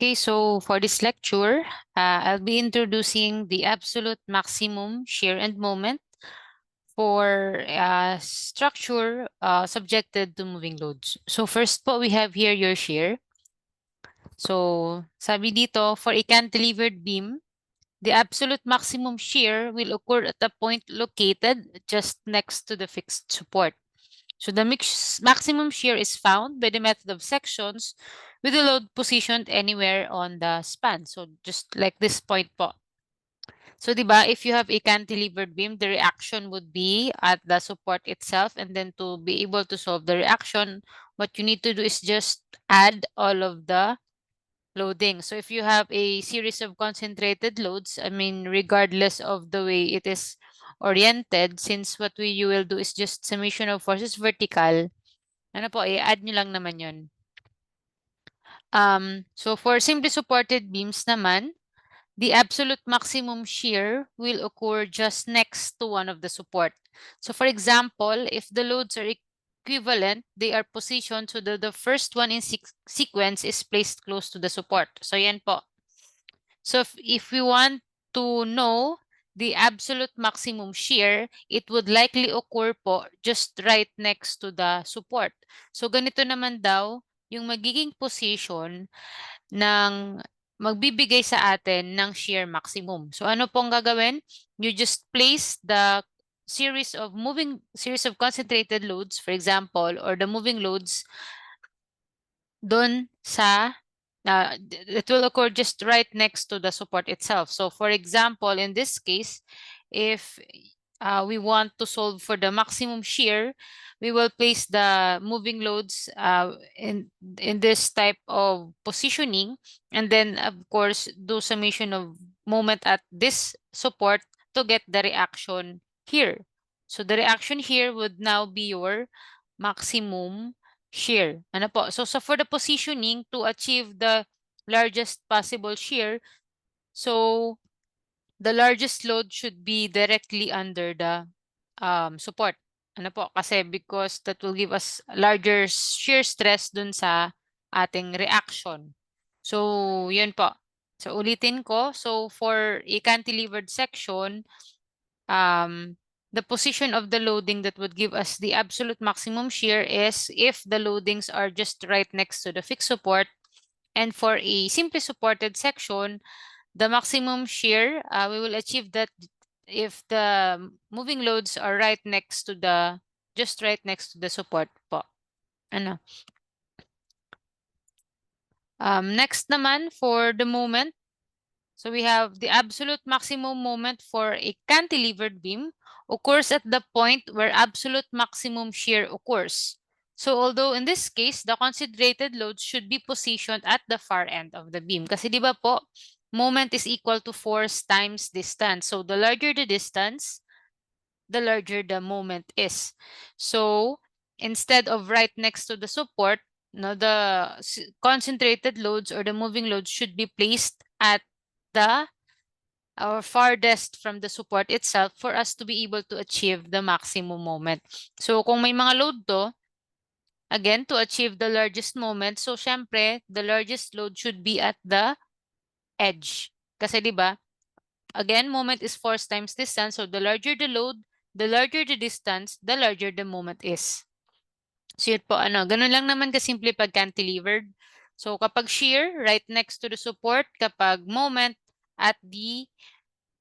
Okay, so for this lecture, I'll be introducing the absolute maximum shear end moment for structure subjected to moving loads. So first po, we have here your shear. So sabi dito, for a cantilevered beam, the absolute maximum shear will occur at a point located just next to the fixed support. So the maximum shear is found by the method of sections with the load positioned anywhere on the span. So just like this point po. So diba, if you have a cantilevered beam, the reaction would be at the support itself. And then to be able to solve the reaction, what you need to do is just add all of the loading. So if you have a series of concentrated loads, I mean, regardless of the way it is oriented, since what you will do is just summation of forces vertical, ano po, i-add nyo lang naman yun. So for simply supported beams naman, the absolute maximum shear will occur just next to one of the support. So for example, if the loads are equivalent, they are positioned so that the first one in sequence is placed close to the support. So yan po. So if we want to know the absolute maximum shear, it would likely occur po just right next to the support. So ganito naman daw yung magiging position ng magbibigay sa atin ng shear maximum. So ano pong gagawin? You just place the series of concentrated loads, for example, or the moving loads doon sa it will occur just right next to the support itself. So for example, in this case, if we want to solve for the maximum shear, we will place the moving loads in this type of positioning, and then of course do summation of moment at this support to get the reaction here. So the reaction here would now be your maximum shear. Ano po? So for the positioning to achieve the largest possible shear, so the largest load should be directly under the support. Ano po? Kasi because that will give us larger shear stress dun sa ating reaction. So, yun po. So, ulitin ko. So, for a cantilevered section, the position of the loading that would give us the absolute maximum shear is if the loadings are just right next to the fixed support. And for a simply supported section, the maximum shear, we will achieve that if the moving loads are just right next to the support po. Ano? Next naman for the moment, so we have the absolute maximum moment for a cantilevered beam occurs at the point where absolute maximum shear occurs. So although in this case, the concentrated load should be positioned at the far end of the beam. Kasi di ba po, moment is equal to force times distance. So the larger the distance, the larger the moment is. So instead of right next to the support, no, the concentrated loads or the moving loads should be placed at the or farthest from the support itself for us to be able to achieve the maximum moment. So kung may mga load to, again, to achieve the largest moment, so syempre, the largest load should be at the edge. Kasi di ba, again, moment is force times distance. So the larger the load, the larger the distance, the larger the moment is. So yun po, ganun lang naman kasimple pag cantilevered. So kapag shear, right next to the support. Kapag moment, at the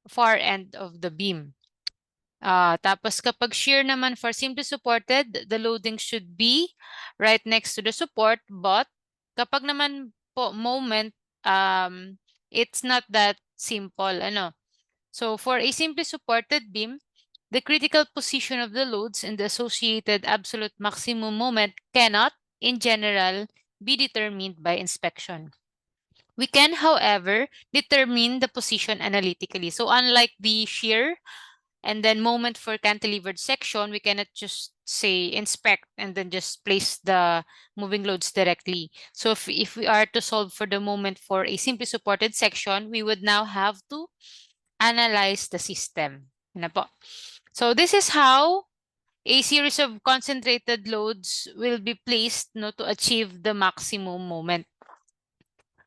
far end of the beam. Tapos kapag shear naman for simply supported, the loading should be right next to the support. But kapag naman po moment, it's not that simple. So for a simply supported beam, the critical position of the loads and the associated absolute maximum moment cannot, in general, be determined by inspection. We can, however, determine the position analytically. So unlike the shear and then moment for cantilevered section, we cannot just say inspect and then just place the moving loads directly. So if we are to solve for the moment for a simply supported section, we would now have to analyze the system. Ano po? So this is how a series of concentrated loads will be placed to achieve the maximum moment.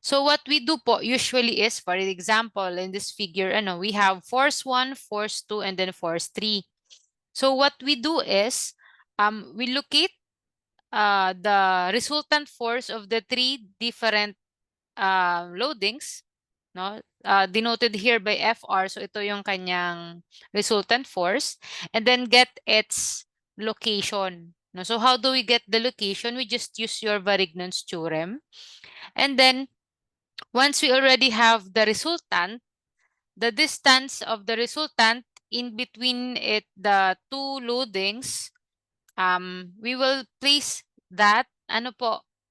So what we do po usually is, for example, in this figure, we have force 1, force 2, and then force 3. So what we do is, we locate the resultant force of the three different loadings, no? Denoted here by FR. So ito yung kanyang resultant force. And then get its location. No? So how do we get the location? We just use your Varignon's theorem. And then once we already have the resultant, the distance of the resultant in between the two loadings, we will place that,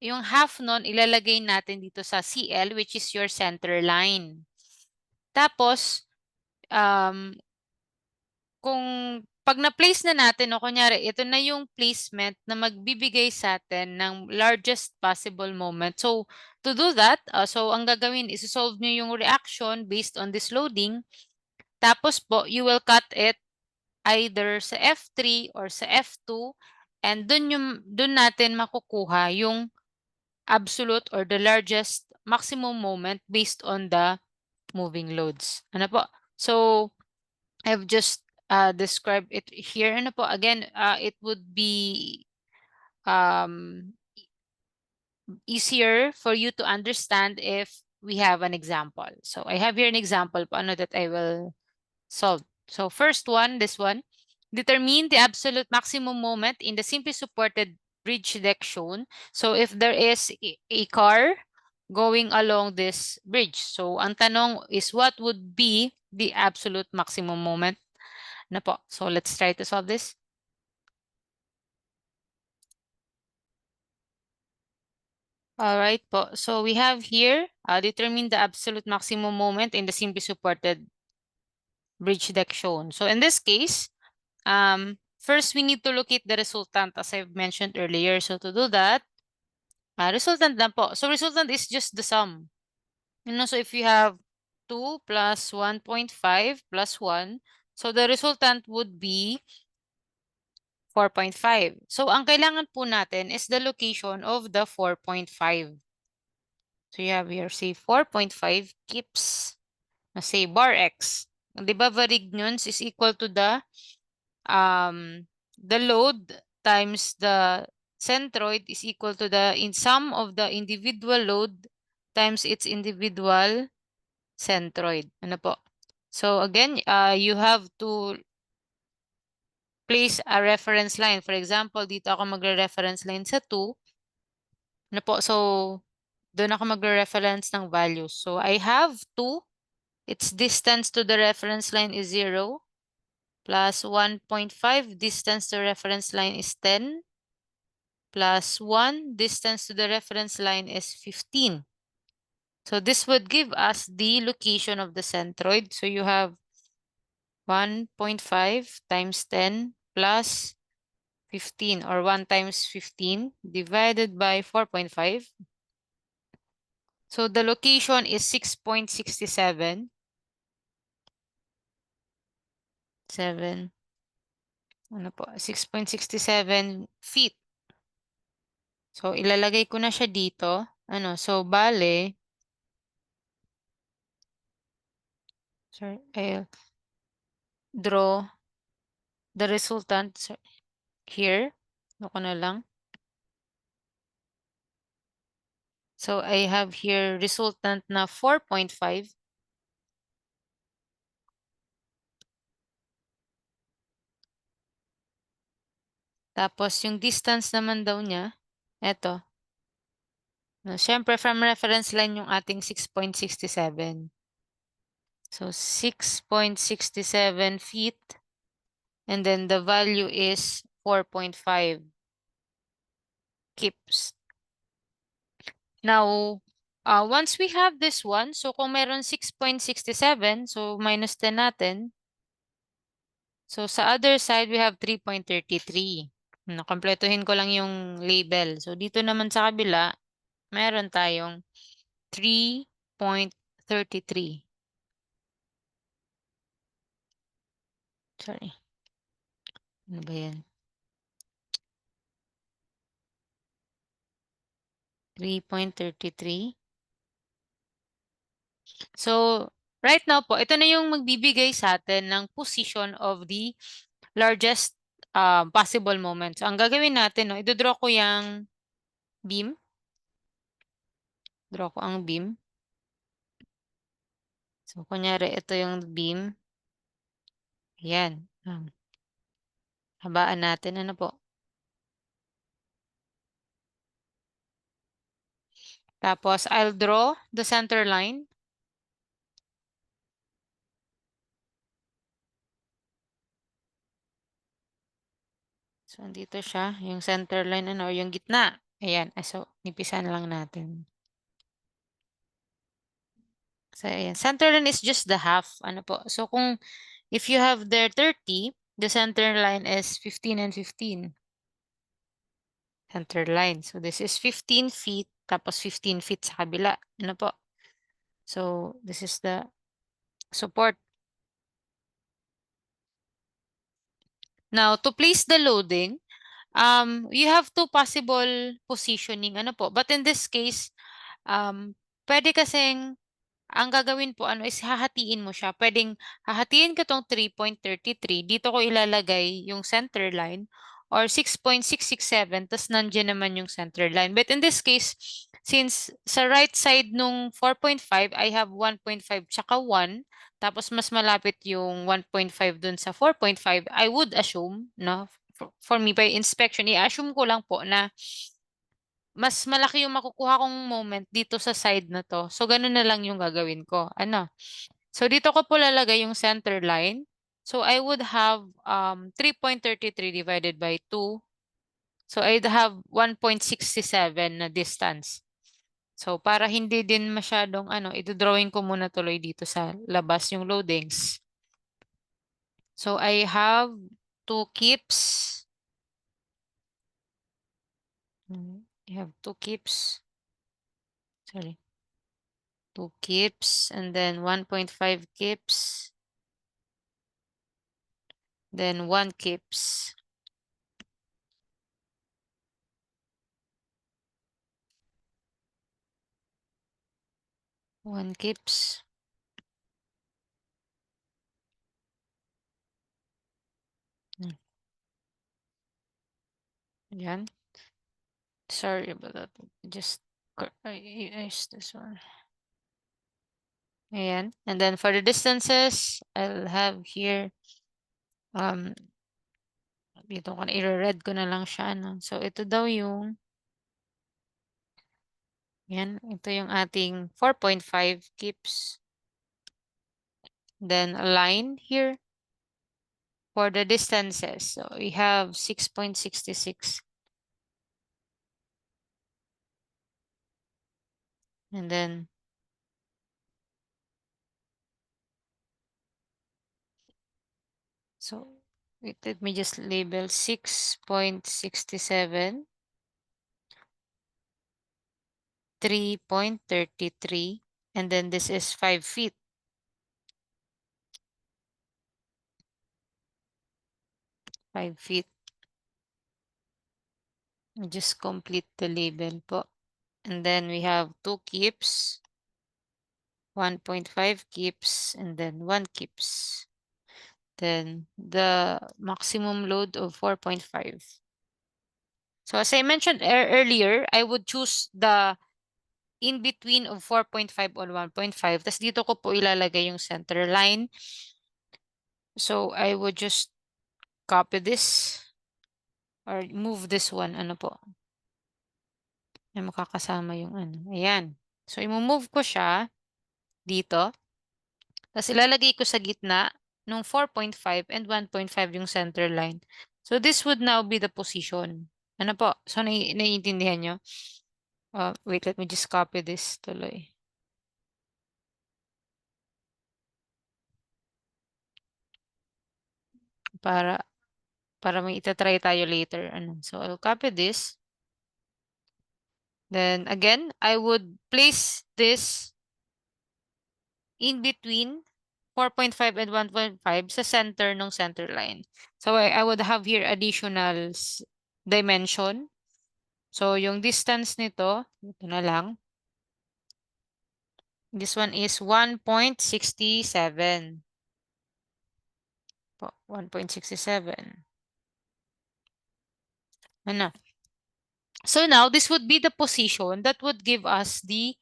yung half nun ilalagay natin dito sa CL, which is your center line. Tapos, um, kung pag na-place na natin, o kunyari, ito na yung placement na magbibigay sa atin ng largest possible moment. So, to do that, so ang gagawin is solve nyo yung reaction based on this loading. Tapos po, you will cut it either sa F3 or sa F2, and dun natin makukuha yung absolute or the largest maximum moment based on the moving loads. Ano po? So, I've just described it here. Ano po? Again, it would be um, easier for you to understand if we have an example. So, I have here an example po, that I will solve. So, first one, this one. Determine the absolute maximum moment in the simply supported bridge deck shown. So, if there is a car going along this bridge. So, ang tanong is what would be the absolute maximum moment? Na po. So, let's try to solve this. All right po. So, we have here, determine the absolute maximum moment in the simply supported bridge deck shown. So, in this case, first we need to locate the resultant as I've mentioned earlier. So, to do that, resultant lang po. So, resultant is just the sum. So if you have 2 plus 1.5 plus 1, so the resultant would be 4.5. So ang kailangan po natin is the location of the 4.5. So you have here, say 4.5 keeps, say bar x. Di ba varignons is equal to the load times the centroid is equal to the sum of the individual load times its individual centroid. Ano po? So again, you have to place a reference line. For example, dito ako magre-reference line sa 2. Ano po? So, doon ako magre-reference ng values. So, I have 2. Its distance to the reference line is 0. Plus 1.5. Distance to reference line is 10. Plus 1. Distance to the reference line is 15. So, this would give us the location of the centroid. So, you have 1.5 times 10 plus 15, or 1 times 15 divided by 4.5. So the location is 6.67. 6.67 feet. So ilalagay ko na siya dito. So bale, sorry, I'll draw the resultant here. Ako na lang. So I have here resultant na 4.5. Tapos yung distance naman daw niya, eto. Siyempre from reference line yung ating 6.67. So 6.67 feet. And then the value is 4.5 kips. Now, once we have this one, so kung meron 6.67, so minus 10 natin. So sa other side, we have 3.33. Nakompletuhin ko lang yung label. So dito naman sa kabila, meron tayong 3.33. Sorry. Ano ba yan? 3.33. So, right now po, ito na yung magbibigay sa atin ng position of the largest possible moment. So, ang gagawin natin, no, idodraw ko yung beam. Draw ko ang beam. So, kunyari, ito yung beam. Ayan. Habaan natin. Ano po? Tapos, I'll draw the center line. So, andito siya. Yung center line, ano, or yung gitna. Ayan. So, nipisan lang natin. So, ayan. Center line is just the half. Ano po? So, kung if you have there 30, the center line is 15 and 15. Center line. So, this is 15 feet. Tapos, 15 feet sa kabila. Ano po? So, this is the support. Now, to place the loading, you have two possible positioning, ano po. But in this case, pwede kasing ang gagawin po ano is hahatiin mo siya. Pwedeng hahatiin ko tong 3.33. Dito ko ilalagay yung center line or 6.667 tas nandiyan naman yung center line. But in this case, since sa right side nung 4.5, I have 1.5 tsaka 1, tapos mas malapit yung 1.5 dun sa 4.5, I would assume, no, for me by inspection, i-assume ko lang po na mas malaki yung makukuha kong moment dito sa side na 'to. So, gano'n na lang yung gagawin ko, ano. So, dito ko po lalagay yung center line. So, I would have, 3.33 divided by 2. So, I'd have 1.67 na distance. So, para hindi din masyadong ano, ido-drawing ko muna tuloy dito sa labas yung loadings. So, I have 2 kips. I have 2 kips. Sorry. 2 kips and then 1.5 kips. Then 1 kips. One kips. Yan. Sorry about that. Just I erase this one. Ayan. And then for the distances, I'll have here, dito ko na, i-red ko na lang siya, no? So, ito daw yung, yan, ito yung ating 4.5 kips. Then, a line here for the distances. So, we have 6.66. And then, so, wait, let me just label 6.67, 3.33, and then this is 5 feet. 5 feet. Just complete the label po. And then we have 2 kips, 1.5 kips, and then 1 kips. Then the maximum load of 4.5. So as I mentioned earlier, I would choose the in between of 4.5 or 1.5. Tapos dito ko po ilalagay yung center line. So I would just copy this or move this one. Ano po? Ay makakasama yung ano. Ayan. So i-move ko siya dito. Tapos ilalagay ko sa gitna nung 4.5 and 1.5 yung center line. So this would now be the position. Ano po? So naiintindihan nyo? Wait, let me just copy this tuloy. Para may itatry tayo later. Ano? So I'll copy this. Then again, I would place this in between 4.5 and 1.5 sa center ng center line. So I would have here additional dimension. So yung distance nito, ito na lang. This one is 1.67. 1.67. Ano? So now, this would be the position that would give us the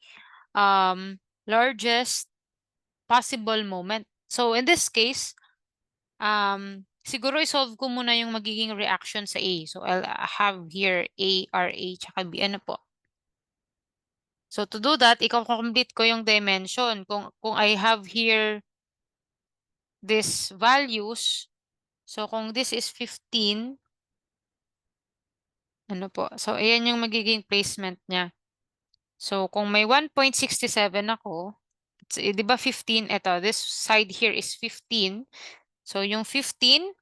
largest possible moment. So in this case, siguro isolve ko muna yung magiging reaction sa A. So I'll have here A, RA, tsaka B. Ano po? So to do that, i-complete ko yung dimension. Kung I have here these values, so kung this is 15, ano po? So ayan yung magiging placement niya. So kung may 1.67 ako, di ba 15? Ito, this side here is 15. So yung 15,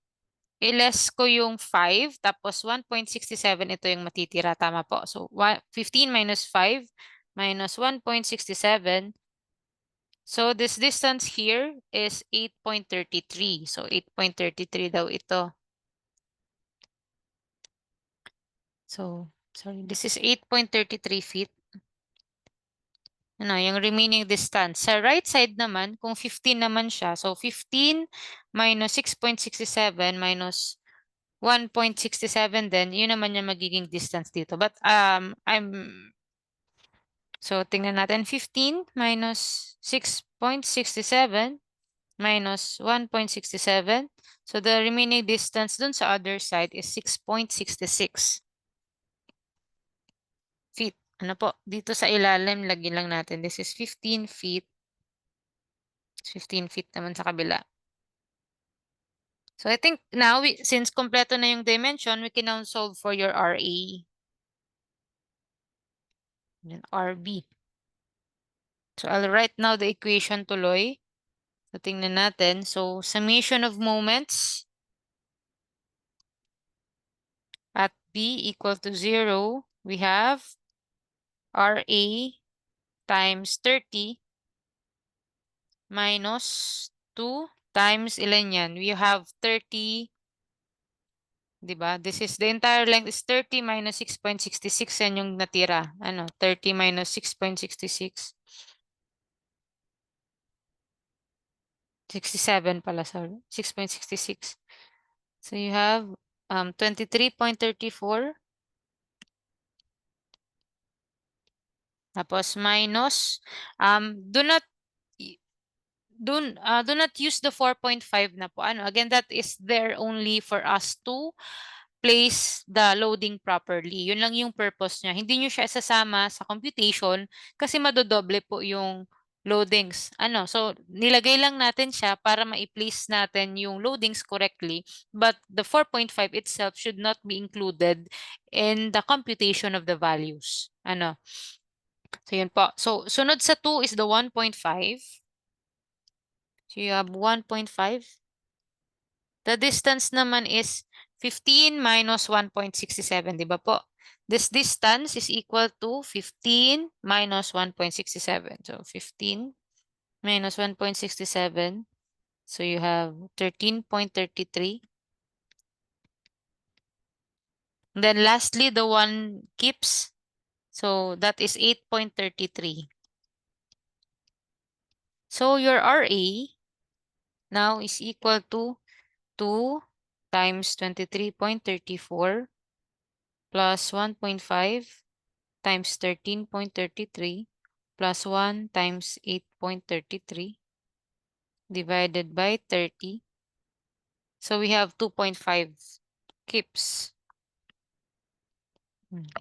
i-less ko yung 5, tapos 1.67, ito yung matitira. Tama po. So 15 minus 5 minus 1.67. So this distance here is 8.33. So 8.33 daw ito. So, sorry, this is 8.33 feet. Ano, yung remaining distance. Sa right side naman, kung 15 naman siya, so 15 minus 6.67 minus 1.67 then, yun naman yung magiging distance dito. But, so tingnan natin, 15 minus 6.67 minus 1.67. So the remaining distance dun sa other side is 6.66 feet. Ano po, dito sa ilalim, lagyan lang natin. This is 15 feet. 15 feet naman sa kabila. So I think now, since kompleto na yung dimension, we can now solve for your RA. And RB. So I'll write now the equation tuloy. So tingnan natin. So summation of moments at B equal to 0. We have RA times 30 minus 2 times ilan yan? We have 30, diba? This is the entire length is 30 minus 6.66. Yan yung natira. Ano? 30 minus 6.66. 67 pala, sorry. 6.66. So you have 23.34. Tapos minus, do not do not use the 4.5 na po. Ano, again, that is there only for us to place the loading properly. Yun lang yung purpose niya. Hindi nyo siya isasama sa computation kasi madodoble po yung loadings. Ano, so nilagay lang natin siya para ma-place natin yung loadings correctly, but the 4.5 itself should not be included in the computation of the values. Ano, so yun po. So sunod sa 2 is the 1.5. So you have 1.5. The distance naman is 15 minus 1.67, di ba po? This distance is equal to 15 minus 1.67. So 15 minus 1.67. So you have 13.33. Then lastly, the one keeps. So that is 8.33. So your RA now is equal to 2 times 23.34 plus 1.5 times 13.33 plus 1 times 8.33 divided by 30. So we have 2.5 kips.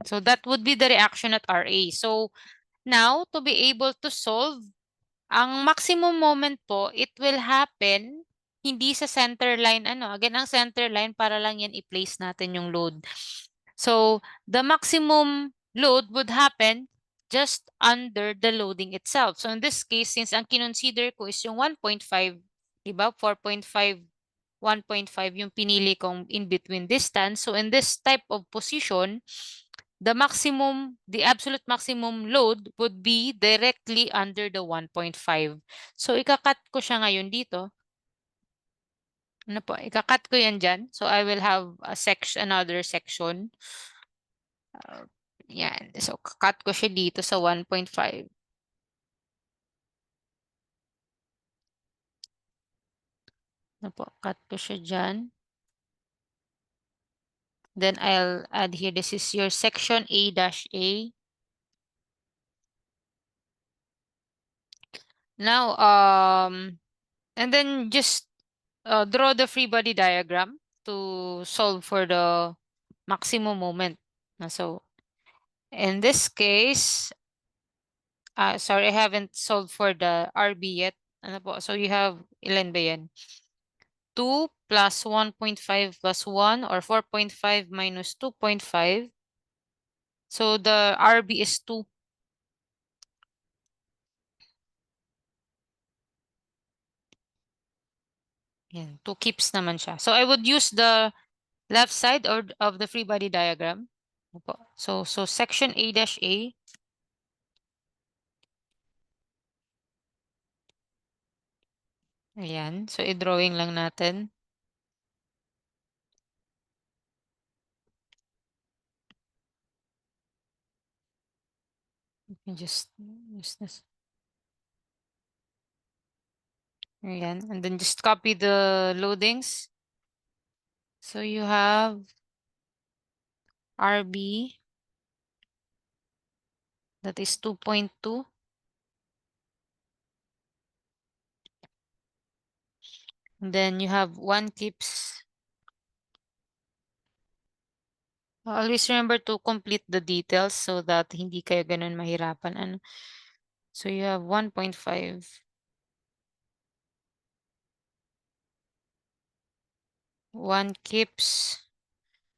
So that would be the reaction at RA. So now, to be able to solve, ang maximum moment po, it will happen hindi sa center line. Ano, again, ang center line para lang yan i-place natin yung load. So the maximum load would happen just under the loading itself. So in this case, since ang kinonsider ko is yung 1.5, diba? 4.5, 1.5 yung pinili kong in between distance. So in this type of position, the absolute maximum load would be directly under the 1.5. So ikakat ko siya ngayon dito. Ano po, ikakat ko yan dyan. So I will have another section. Yan. So cut ko siya dito sa 1.5. Ano po, cut ko siya dyan. Then I'll add here, this is your section A-A. Now, and then just draw the free body diagram to solve for the maximum moment. So, in this case, sorry, I haven't solved for the RB yet. Ano po? So, you have, ilan ba yan? 2 plus 1.5 plus 1 or 4.5 minus 2.5. So, the RB is 2. Yan, 2 keeps naman siya. So, I would use the left side or of the free body diagram. Opo. So section A-A. Ayan. So, i-drawing lang natin. Just use this. Ayan. And then just copy the loadings. So, you have RB. That is 2.2. And then you have 1 keeps. Always remember to complete the details so that hindi kayo ganun mahirapan. Ano? So, you have 1.5. 1 keeps.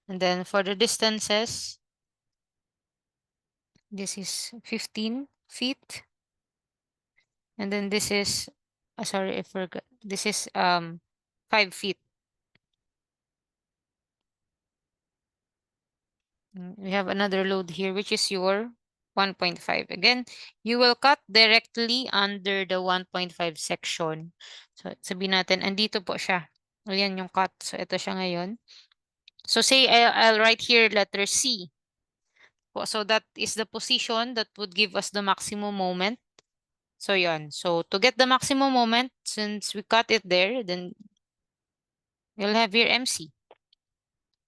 And then for the distances, this is 15 feet. And then this is, sorry, I forgot. This is 5 feet. We have another load here, which is your 1.5. Again, you will cut directly under the 1.5 section. So, sabihin natin, andito po siya. Ayan yung cut. So, ito siya ngayon. So, say I'll write here letter C. So, that is the position that would give us the maximum moment. So, yun. So, to get the maximum moment, since we cut it there, then you'll have your MC.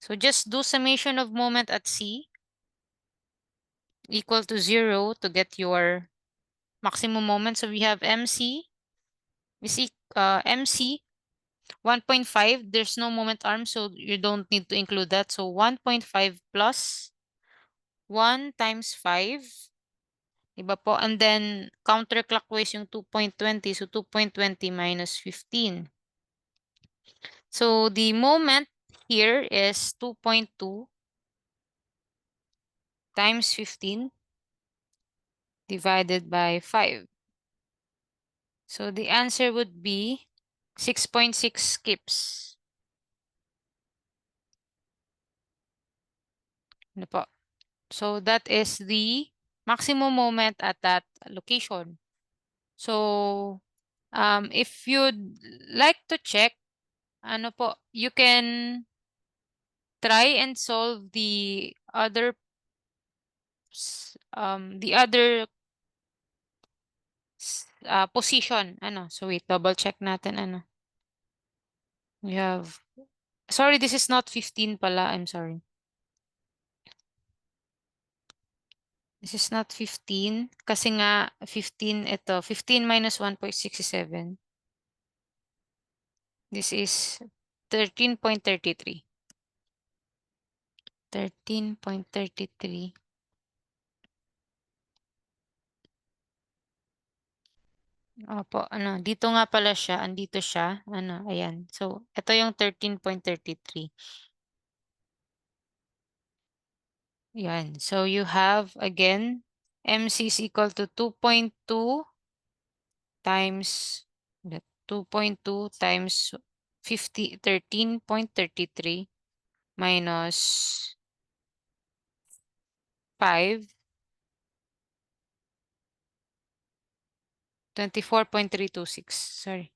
So, just do summation of moment at C equal to 0 to get your maximum moment. So, we have MC. We see MC 1.5. There's no moment arm, so you don't need to include that. So, 1.5 plus 1 times 5. Diba po? And then, counterclockwise yung 2.20. So, 2.20 minus 15. So, the moment here is 2.2 times 15 divided by 5. So, the answer would be 6.6 skips. Ano po? So, that is the maximum moment at that location. So, if you'd like to check, ano po, you can try and solve the other position. Ano, so wait, double check natin, ano. We have, sorry, this is not 15 pala, I'm sorry. This is not 15, kasi nga 15, ito, 15 minus 1.67. This is 13.33. 13.33. Opo, ano, dito nga pala siya, andito siya, ano, ayan. So, ito yung 13.33. Yan. So, you have, again, MC is equal to 2.2 times 2.2 times 13.33 minus 5, 24.326. Sorry.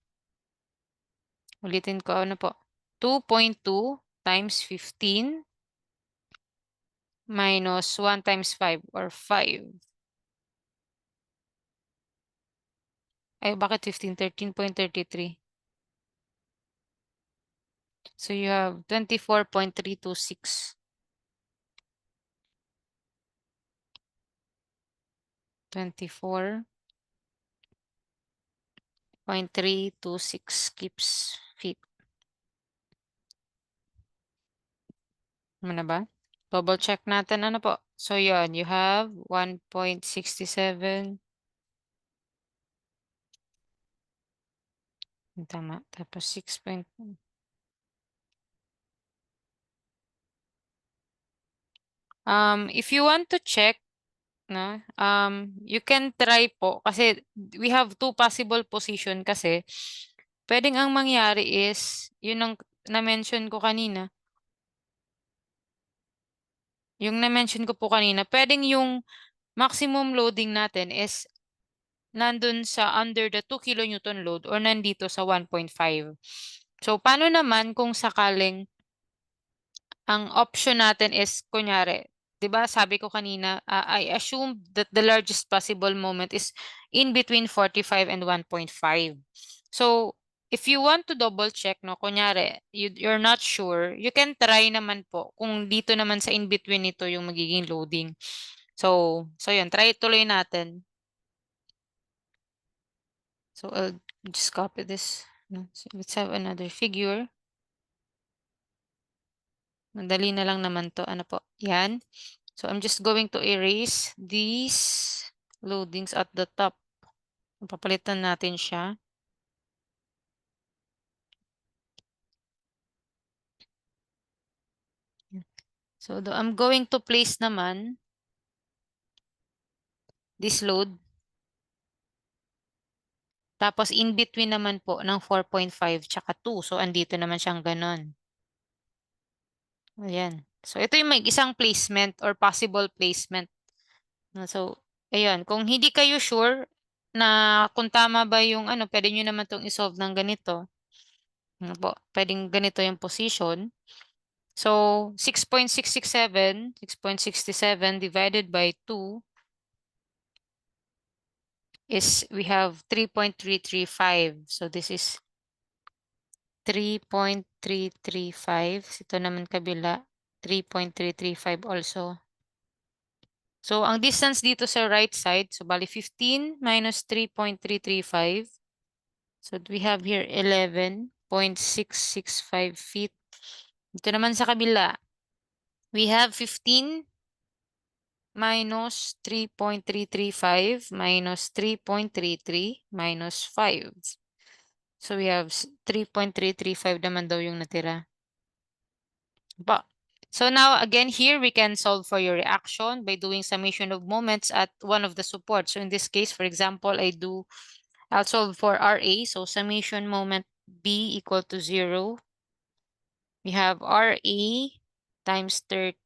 Ulitin ko, ano po? 2.2 times 15 minus 1 times 5 or 5. Ay, bakit 15? 13.33. So you have 24.326. 24.326 kips feet. Ano na ba? Double check natin. Ano po? So yun, you have 1.67. Tama. Tapos 6. If you want to check, no, you can try po kasi we have two possible position kasi pwedeng ang mangyari is yun ang na-mention ko kanina. Yung na-mention ko po kanina, pwedeng yung maximum loading natin is nandun sa under the 2 kilonewton load or nandito sa 1.5. So, paano naman kung sakaling ang option natin is, kunyari, di ba sabi ko kanina, I assume that the largest possible moment is in between 45 and 1.5. So, if you want to double check, no, kunyari, you're not sure, you can try naman po kung dito naman sa in between nito yung magiging loading. So yun, try tuloy natin. So I'll just copy this. No? So let's have another figure. Madali na lang naman to. Ano po? Yan. So I'm just going to erase these loadings at the top. Papalitan natin siya. So I'm going to place naman this load. Tapos in between naman po ng 4.5 tsaka 2. So andito naman siyang ganon. Ayan. So ito yung may isang placement or possible placement. No, so, ayun. Kung hindi kayo sure na kung tama ba yung ano, pwede nyo naman itong isolve ng ganito. Ano po, pwedeng ganito yung position. So, 6.667 divided by 2 is we have 3.335. So, this is 3.335. Ito naman kabila, 3.335 also. So, ang distance dito sa right side, so bali 15 minus 3.335. So, we have here 11.665 feet. Dito naman sa kabila, we have 15 minus 3.335 minus 3.33 minus 5. So, we have 3.335 naman daw yung natira. So now again here we can solve for your reaction by doing summation of moments at one of the supports. So in this case, for example, I'll solve for RA. So summation moment B equal to 0. We have RA times 30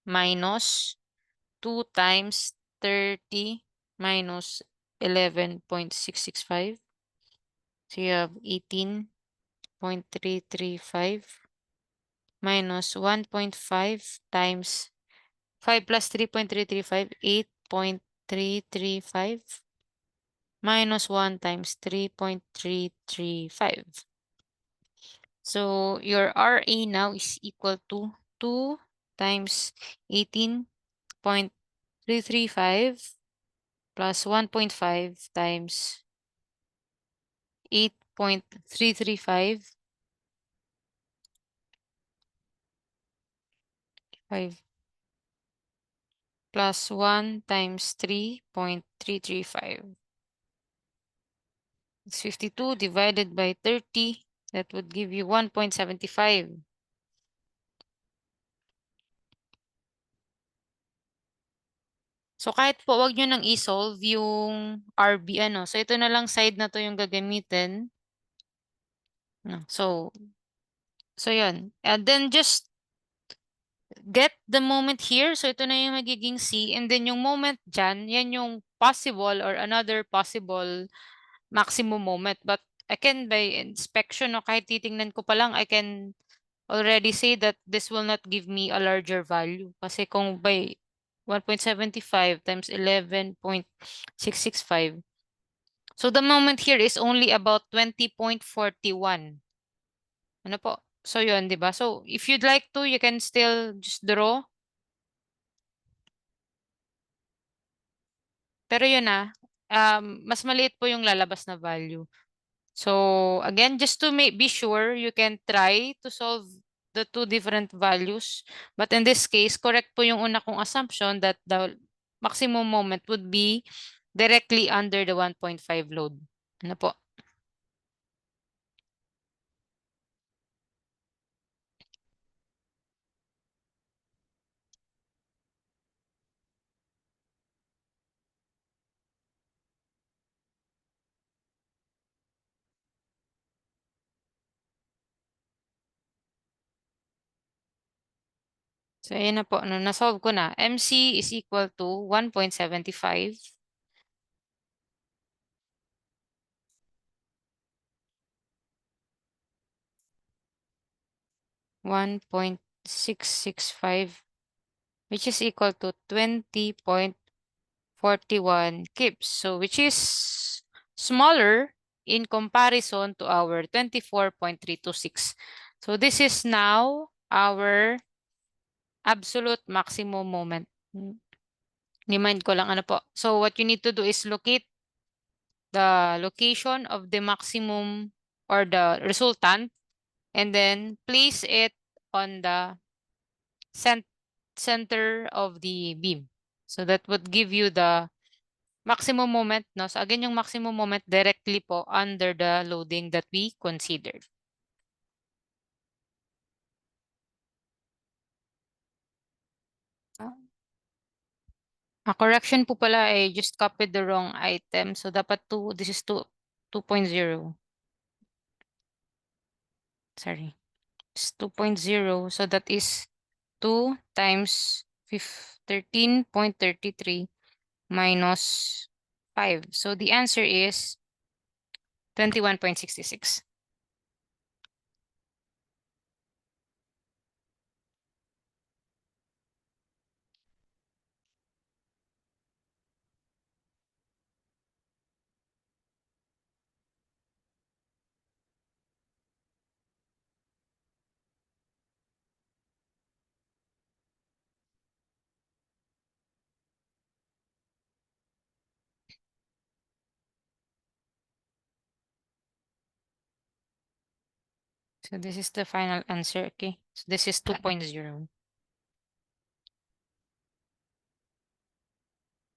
minus 2 times 30 minus 11.665. So you have 18.335 minus 1.5 times 5 plus 3.335, 8.335 minus 1 times 3.335. So your RA now is equal to 2 times 18.335 plus 1.5 times 8.335 plus 1 times 3.335. It's 52 divided by 30. That would give you 1.75. So kahit po wag nyo nang i-solve yung RB ano. So ito na lang side na to yung gagamitin. No. So yun. And then just get the moment here. So ito na yung magiging C. And then yung moment dyan, yan yung possible or another possible maximum moment. But I can by inspection o kahit titingnan ko pa lang, I can already say that this will not give me a larger value. Kasi kung by 1.75 times 11.665. So the moment here is only about 20.41. Ano po? So yun, 'di ba? So if you'd like to, you can still just draw. Pero yun na, mas maliit po yung lalabas na value. So again, just to be sure, you can try to solve the two different values. But in this case, correct po yung una kong assumption that the maximum moment would be directly under the 1.5 load. Ano po? So ayun na po, no, na-solve ko na. MC is equal to 1.75. 1.665, which is equal to 20.41 kips. So which is smaller in comparison to our 24.326. So this is now our absolute maximum moment. Remind ko lang ano po. So what you need to do is locate the location of the maximum or the resultant and then place it on the center of the beam. So that would give you the maximum moment, no? So again, yung maximum moment directly po under the loading that we considered. A correction po pala ay just copied the wrong item. So dapat this is 2.0. Sorry. It's 2.0. So that is 2 times 13.33 minus 5. So the answer is 21.66. So this is the final answer, okay? So this is 2.0.